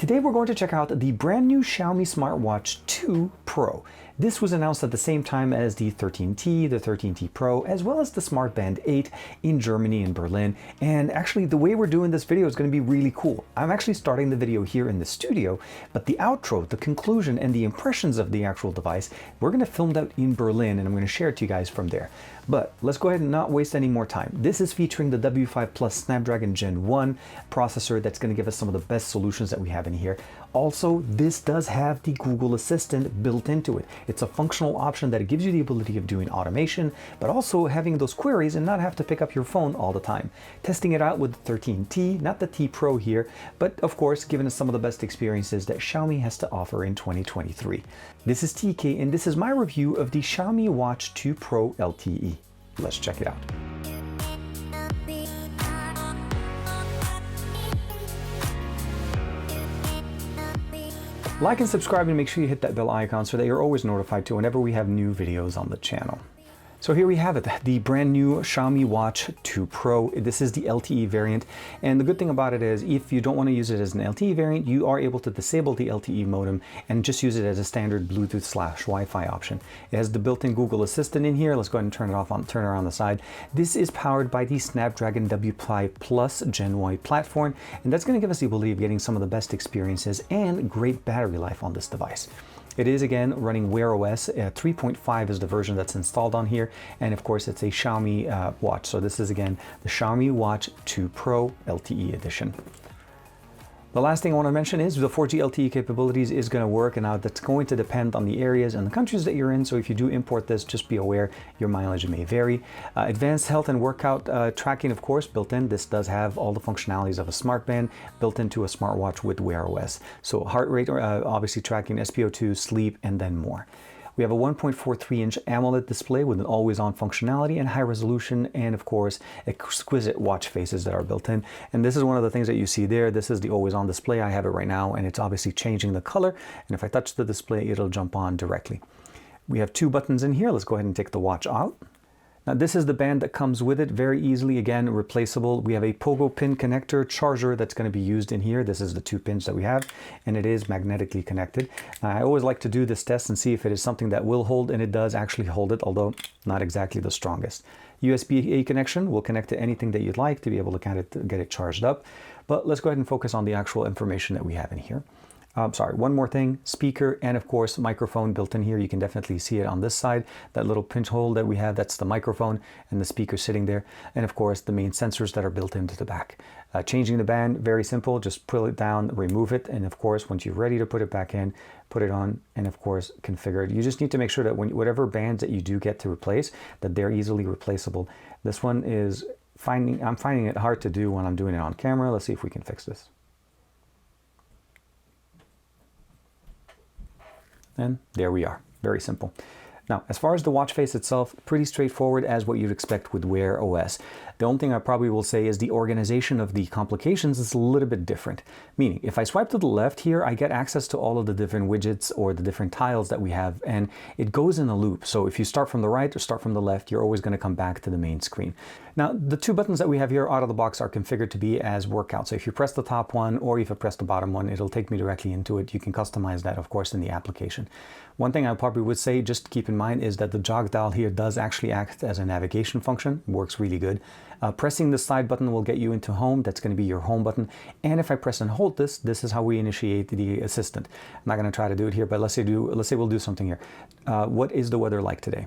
Today we're going to check out the brand new Xiaomi Smartwatch 2 Pro. This was announced at the same time as the 13T, the 13T Pro, as well as the Smart Band 8 in Germany and Berlin. And actually the way we're doing this video is going to be really cool. I'm actually starting the video here in the studio, but the outro, the conclusion, and the impressions of the actual device, we're going to film that in Berlin, and I'm going to share it to you guys from there. But let's go ahead and not waste any more time. This is featuring the W5 Plus Snapdragon Gen 1 processor that's going to give us some of the best solutions that we have in here. Also, this does have the Google Assistant built into it. It's a functional option that gives you the ability of doing automation, but also having those queries and not have to pick up your phone all the time. Testing it out with the 13T, not the T Pro here, but of course, giving us some of the best experiences that Xiaomi has to offer in 2023. This is TK, and this is my review of the Xiaomi Watch 2 Pro LTE. Let's check it out. Like and subscribe, and make sure you hit that bell icon so that you're always notified to whenever we have new videos on the channel. So here we have it, the brand new Xiaomi Watch 2 Pro. This is the LTE variant, and the good thing about it is if you don't want to use it as an LTE variant, you are able to disable the LTE modem and just use it as a standard Bluetooth/Wi-Fi option. It has the built-in Google Assistant in here. Let's go ahead and turn it off, turn it on the side. This is powered by the Snapdragon W5 Plus Gen 1 platform, and that's going to give us the ability of getting some of the best experiences and great battery life on this device. It is again running Wear OS. 3.5 is the version that's installed on here, and of course it's a Xiaomi watch. So this is again the Xiaomi Watch 2 Pro LTE edition. The last thing I want to mention is the 4G LTE capabilities is going to work, and now that's going to depend on the areas and the countries that you're in. So if you do import this, just be aware your mileage may vary. Advanced health and workout tracking, of course, built in. This does have all the functionalities of a smart band built into a smartwatch with Wear OS. So heart rate, obviously tracking, SpO2, sleep, and then more. We have a 1.43-inch AMOLED display with an always-on functionality and high resolution, and of course exquisite watch faces that are built in. And this is one of the things that you see there. This is the always-on display. I have it right now, and it's obviously changing the color, and if I touch the display, it'll jump on directly. We have two buttons in here. Let's go ahead and take the watch out. Now this is the band that comes with it, very easily, again, replaceable. We have a pogo pin connector charger that's going to be used in here. This is the two pins that we have, and it is magnetically connected. I always like to do this test and see if it is something that will hold, and it does actually hold it, although not exactly the strongest. USB-A connection will connect to anything that you'd like to be able to kind of get it charged up. But let's go ahead and focus on the actual information that we have in here. Sorry, one more thing, speaker and of course microphone built in here. You can definitely see it on this side. That little pinch hole that we have, that's the microphone, and the speaker sitting there. And of course the main sensors that are built into the back. Changing the band, very simple, just pull it down, remove it, and of course once you're ready to put it back in, put it on, and of course configure it. You just need to make sure that whatever bands that you do get to replace, that they're easily replaceable. This one is I'm finding it hard to do when I'm doing it on camera. Let's see if we can fix this. And there we are, very simple. Now, as far as the watch face itself, pretty straightforward as what you'd expect with Wear OS. The only thing I probably will say is the organization of the complications is a little bit different. Meaning, if I swipe to the left here, I get access to all of the different widgets or the different tiles that we have, and it goes in a loop. So if you start from the right or start from the left, you're always going to come back to the main screen. Now, the two buttons that we have here out of the box are configured to be as workout. So if you press the top one or if you press the bottom one, it'll take me directly into it. You can customize that, of course, in the application. One thing I probably would say, just keep in mind, is that the jog dial here does actually act as a navigation function. It works really good. Pressing the side button will get you into home. That's going to be your home button. And if I press and hold this, this is how we initiate the assistant. I'm not going to try to do it here, but let's say we'll do something here. What is the weather like today?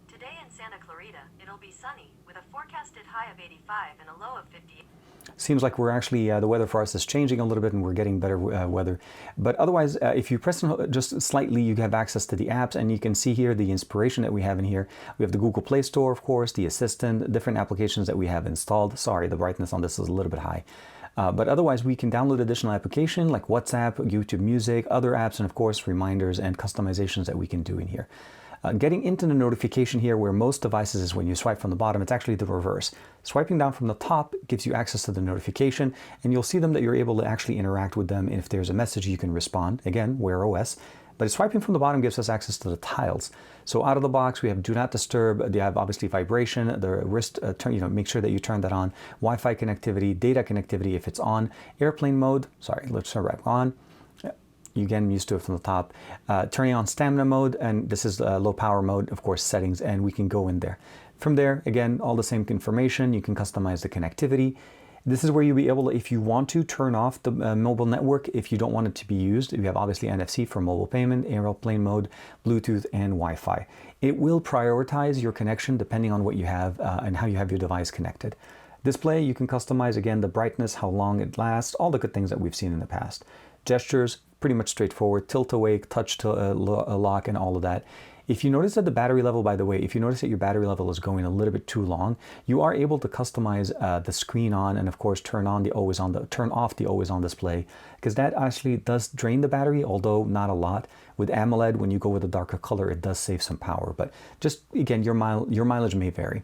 Today in Santa Clarita, it'll be sunny with a forecasted high of 85 and a low of 58. Seems like we're actually, the weather for us is changing a little bit and we're getting better weather. But otherwise, if you press just slightly, you have access to the apps, and you can see here the inspiration that we have in here. We have the Google Play Store, of course, the Assistant, different applications that we have installed. Sorry, the brightness on this is a little bit high. But otherwise, we can download additional application like WhatsApp, YouTube Music, other apps, and of course, reminders and customizations that we can do in here. Getting into the notification here, where most devices is when you swipe from the bottom, it's actually the reverse. Swiping down from the top gives you access to the notification, and you'll see them that you're able to actually interact with them. And if there's a message, you can respond. Again, Wear OS. But swiping from the bottom gives us access to the tiles. So out of the box, we have do not disturb. They have obviously vibration, the wrist, make sure that you turn that on. Wi-Fi connectivity, data connectivity if it's on. Airplane mode, sorry, let's turn back on. You again used to it from the top. Turning on stamina mode, and this is low power mode, of course, settings, and we can go in there. From there, again, all the same information. You can customize the connectivity. This is where you'll be able to, if you want to, turn off the mobile network if you don't want it to be used. You have obviously NFC for mobile payment, airplane mode, Bluetooth, and Wi-Fi. It will prioritize your connection depending on what you have and how you have your device connected. Display, you can customize, again, the brightness, how long it lasts, all the good things that we've seen in the past. Gestures, pretty much straightforward, tilt awake, touch to lock, and all of that. If you notice that the battery level, by the way, if you notice that your battery level is going a little bit too long, you are able to customize the screen on, and of course turn off the always on display, because that actually does drain the battery, although not a lot. With AMOLED, when you go with a darker color, it does save some power, but just again, your mileage may vary.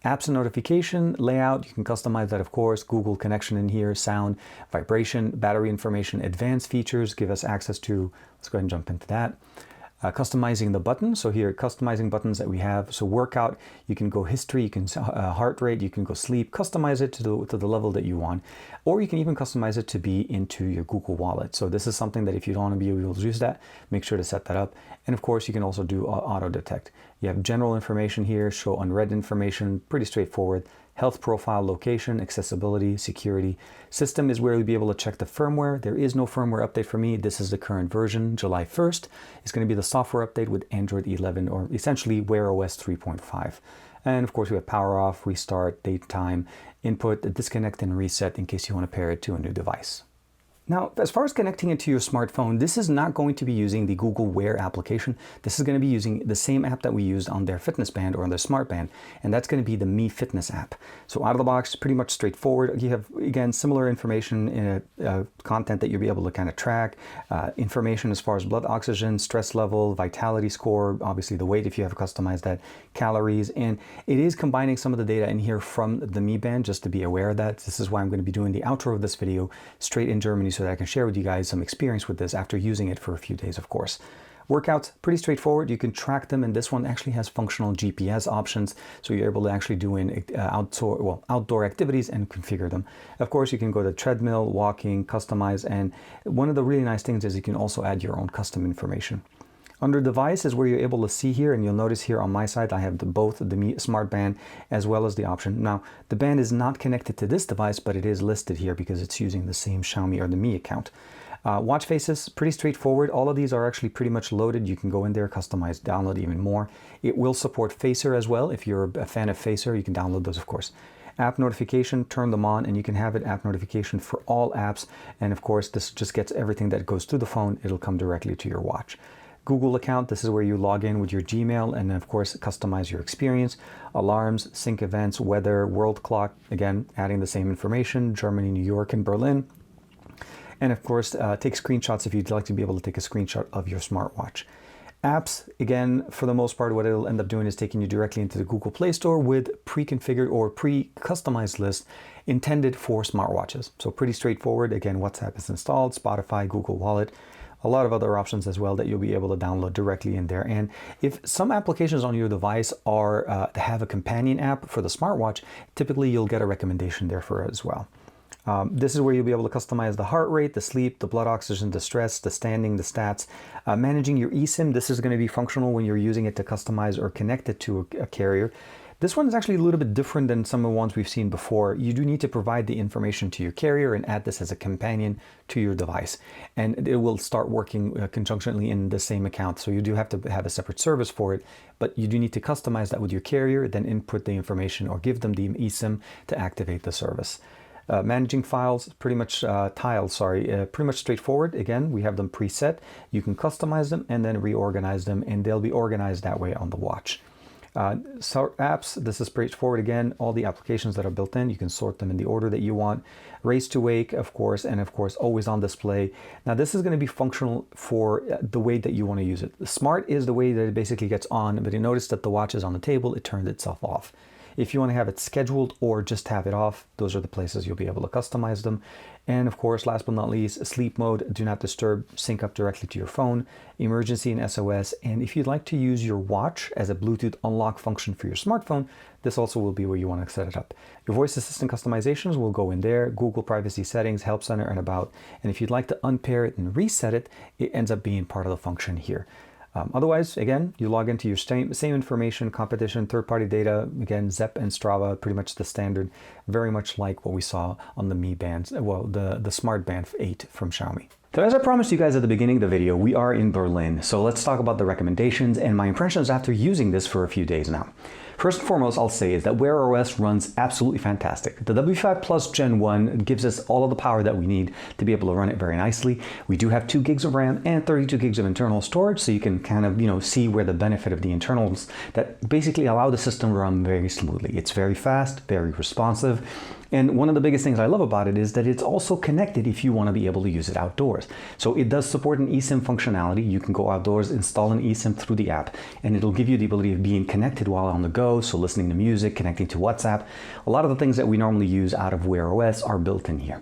Apps and notification layout, you can customize that, of course. Google connection in here, sound, vibration, battery information, advanced features give us access to, let's go ahead and jump into that. Customizing the buttons. So here, customizing buttons that we have. So workout, you can go history, you can heart rate, you can go sleep, customize it to the level that you want, or you can even customize it to be into your Google Wallet. So this is something that if you don't want to be able to use that, make sure to set that up. And of course, you can also do auto detect. You have general information here, show unread information, pretty straightforward. Health profile, location, accessibility, security. System is where you'll be able to check the firmware. There is no firmware update for me. This is the current version, July 1st. It's going to be the software update with Android 11, or essentially Wear OS 3.5. And of course, we have power off, restart, date, time, input, disconnect, and reset in case you want to pair it to a new device. Now, as far as connecting it to your smartphone, this is not going to be using the Google Wear application. This is going to be using the same app that we used on their fitness band or on their smart band, and that's going to be the Mi Fitness app. So out of the box, pretty much straightforward. You have, again, similar information in content that you'll be able to kind of track, information as far as blood oxygen, stress level, vitality score, obviously the weight if you have customized that, calories, and it is combining some of the data in here from the Mi Band, just to be aware of that. This is why I'm going to be doing the outro of this video straight in Germany, so that I can share with you guys some experience with this after using it for a few days, of course. Workouts, pretty straightforward. You can track them, and this one actually has functional GPS options, so you're able to actually do in outdoor activities and configure them. Of course, you can go to treadmill, walking, customize, and one of the really nice things is you can also add your own custom information. Under device is where you're able to see here, and you'll notice here on my side I have both the Mi Smart Band as well as the option. Now, the band is not connected to this device, but it is listed here because it's using the same Xiaomi or the Mi account. Watch faces, pretty straightforward. All of these are actually pretty much loaded. You can go in there, customize, download even more. It will support Facer as well. If you're a fan of Facer, you can download those, of course. App notification, turn them on, and you can have it app notification for all apps. And of course, this just gets everything that goes through the phone. It'll come directly to your watch. Google account, this is where you log in with your Gmail and of course customize your experience. Alarms, sync events, weather, world clock, again adding the same information, Germany, New York, and Berlin. And of course take screenshots if you'd like to be able to take a screenshot of your smartwatch. Apps, again, for the most part, what it'll end up doing is taking you directly into the Google Play Store with pre-configured or pre-customized lists intended for smartwatches. So pretty straightforward. Again, WhatsApp is installed, Spotify, Google Wallet, a lot of other options as well that you'll be able to download directly in there. And if some applications on your device are have a companion app for the smartwatch, typically you'll get a recommendation there for it as well. This is where you'll be able to customize the heart rate, the sleep, the blood oxygen, the stress, the standing, the stats. Managing your eSIM, this is going to be functional when you're using it to customize or connect it to a carrier. This one is actually a little bit different than some of the ones we've seen before. You do need to provide the information to your carrier and add this as a companion to your device. And it will start working conjunctionally in the same account. So you do have to have a separate service for it, but you do need to customize that with your carrier, then input the information or give them the eSIM to activate the service. Managing files, pretty much pretty much straightforward. Again, we have them preset. You can customize them and then reorganize them, and they'll be organized that way on the watch. Sort apps, this is straightforward. Again, all the applications that are built in, you can sort them in the order that you want. Raise to wake, of course, and of course, always on display. Now, this is going to be functional for the way that you want to use it. The smart is the way that it basically gets on, but you notice that the watch is on the table, it turns itself off. If you want to have it scheduled or just have it off, those are the places you'll be able to customize them. And of course, last but not least, sleep mode, do not disturb, sync up directly to your phone, emergency and SOS. And if you'd like to use your watch as a Bluetooth unlock function for your smartphone, this also will be where you want to set it up. Your voice assistant customizations will go in there, Google privacy settings, help center, and about. And if you'd like to unpair it and reset it, it ends up being part of the function here. Otherwise, again, you log into your same information, competition, third-party data, again, Zepp and Strava, pretty much the standard, very much like what we saw on the Mi Band, well, the Smart Band 8 from Xiaomi. So as I promised you guys at the beginning of the video, we are in Berlin. So let's talk about the recommendations and my impressions after using this for a few days now. First and foremost, I'll say is that Wear OS runs absolutely fantastic. The W5 Plus Gen 1 gives us all of the power that we need to be able to run it very nicely. We do have 2 gigs of RAM and 32 gigs of internal storage, so you can kind of, see where the benefit of the internals that basically allow the system to run very smoothly. It's very fast, very responsive. And one of the biggest things I love about it is that it's also connected if you want to be able to use it outdoors. So it does support an eSIM functionality. You can go outdoors, install an eSIM through the app, and it'll give you the ability of being connected while on the go, so listening to music, connecting to WhatsApp. A lot of the things that we normally use out of Wear OS are built in here.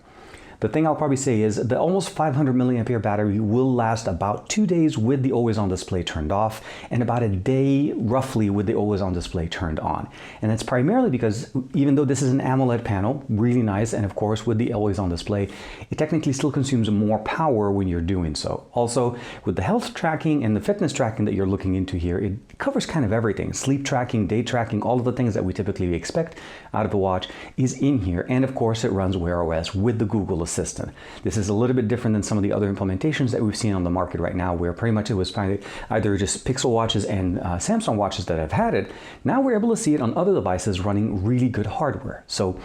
The thing I'll probably say is the almost 500 milliampere battery will last about 2 days with the always on display turned off and about a day roughly with the always on display turned on. And that's primarily because even though this is an AMOLED panel, really nice, and of course with the always on display, it technically still consumes more power when you're doing so. Also, with the health tracking and the fitness tracking that you're looking into here, it covers kind of everything. Sleep tracking, day tracking, all of the things that we typically expect out of a watch is in here. And of course it runs Wear OS with the Google Assistant. This is a little bit different than some of the other implementations that we've seen on the market right now, where pretty much it was either just Pixel watches and Samsung watches that have had it. Now we're able to see it on other devices running really good hardware. So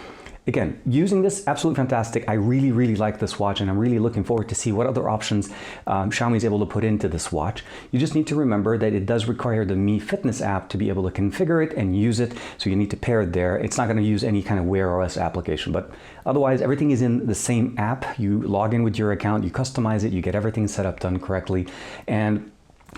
again, using this, absolutely fantastic. I really, really like this watch, and I'm really looking forward to see what other options Xiaomi is able to put into this watch. You just need to remember that it does require the Mi Fitness app to be able to configure it and use it, so you need to pair it there. It's not going to use any kind of Wear OS application, but otherwise everything is in the same app. You log in with your account, you customize it, you get everything set up, done correctly, and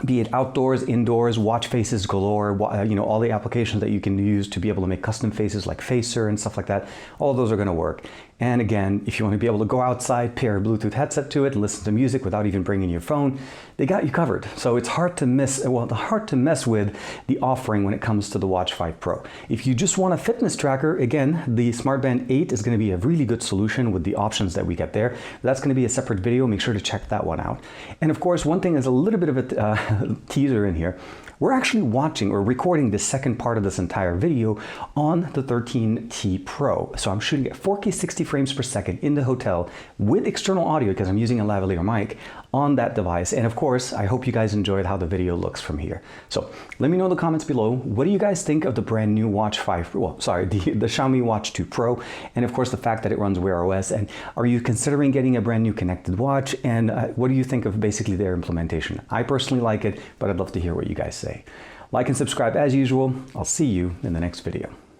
be it outdoors, indoors, watch faces galore, all the applications that you can use to be able to make custom faces like Facer and stuff like that, all of those are going to work. And again, if you want to be able to go outside, pair a Bluetooth headset to it and listen to music without even bringing your phone, they got you covered. So it's hard to mess with the offering when it comes to the Watch 5 Pro. If you just want a fitness tracker, again, the Smart Band 8 is going to be a really good solution with the options that we get there. That's going to be a separate video. Make sure to check that one out. And of course, one thing is a little bit of a teaser in here. We're actually watching or recording the second part of this entire video on the 13T Pro. So I'm shooting at 4K 60 frames per second in the hotel with external audio because I'm using a lavalier mic on that device. And of course, I hope you guys enjoyed how the video looks from here. So let me know in the comments below, what do you guys think of the brand new Watch 5, the Xiaomi Watch 2 Pro, and of course the fact that it runs Wear OS, and are you considering getting a brand new connected watch, and what do you think of basically their implementation? I personally like it, but I'd love to hear what you guys say. Like and subscribe as usual. I'll see you in the next video.